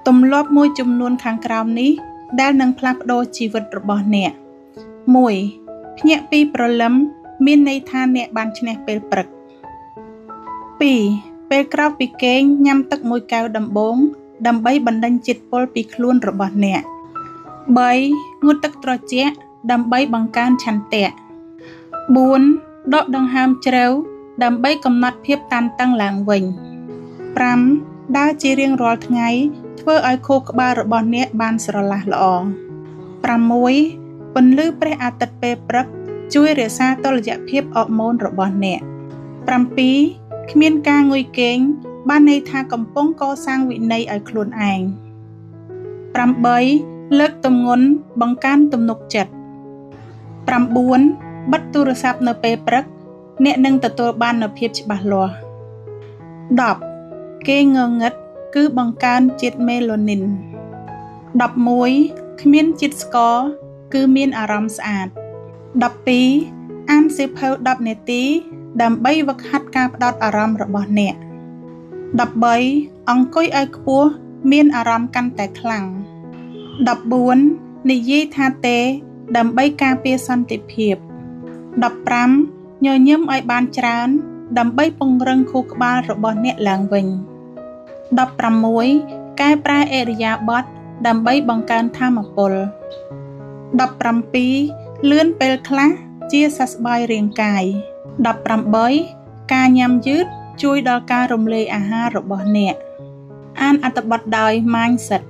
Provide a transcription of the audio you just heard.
ទំលាប់មួយចំនួនខាងក្រោមនេះដែលនឹងផ្លាស់ប្ដូរជីវិតរបស់អ្នក 1. ភ្ញាក់ពីព្រលឹមមានន័យថាអ្នកបានឈ្នះពេលព្រឹក 2. ពេលក្រោកពីគេងញ៉ាំទឹកមួយកែវដំបូងដើម្បីបណ្ដេញជាតិពុលពីខ្លួនរបស់អ្នក 3. ងូតទឹកត្រជាក់ដើម្បីបង្កើនឆន្ទៈ 4. ដកដង្ហើមជ្រៅដើម្បីកំណត់ភាពតានតឹងឡើងវិញ 5. ដើរជារៀងរាល់ថ្ងៃធ្វើឲ្យខួរក្បាលរបស់អ្នកបានស្រឡះល្អ 6. ពន្លឺព្រះអាទិត្យពេលព្រឹកជួយរក្សាតុល្យភាពអរម៉ូនរបស់អ្នក 7. គ្មានការងុយគេងបានន័យថាកំពុងកសាងវិន័យឲ្យខ្លួនឯង 8. លើកទម្ងន់បង្កើនទំនុកចិត្ត 9. បិទទូរស័ព្ទនៅពេលព្រឹកអ្នកនឹងទទួលបាននូវភាពច្បាស់លាស់ 10. គេងងងឹតគឺបង្កើនជាតិមេឡានីន 11. គ្មានជាតិស្ករគឺមានអារម្មណ៍ស្អាត 12. អានសៀវភៅ10នាទីដើម្បីហ្វឹកហាត់ការផ្ដោតអារម្មណ៍របស់អ្នក 13. អង្គុយឲ្យខ្ពស់មានអារម្មណ៍កាន់តែខ្លាំង 14. និយាយថាទេដើម្បីការពារសន្តិភាព 15. ញញឹមឲ្យបានច្រើនដើម្បីពង្រឹងខួរក្បាលរបស់អ្នកឡើងវិញ 16. កែប្រែឥរិយាបថដើម្បីបង្កើនថាមពល 17. លឿនពេលខ្លះជាសះស្បើយរាងកាយ 18. ការញ៉ាំយឺតជួយដល់ការរំលាយអាហាររបស់អ្នក អានអត្ថបទដោយ Mindset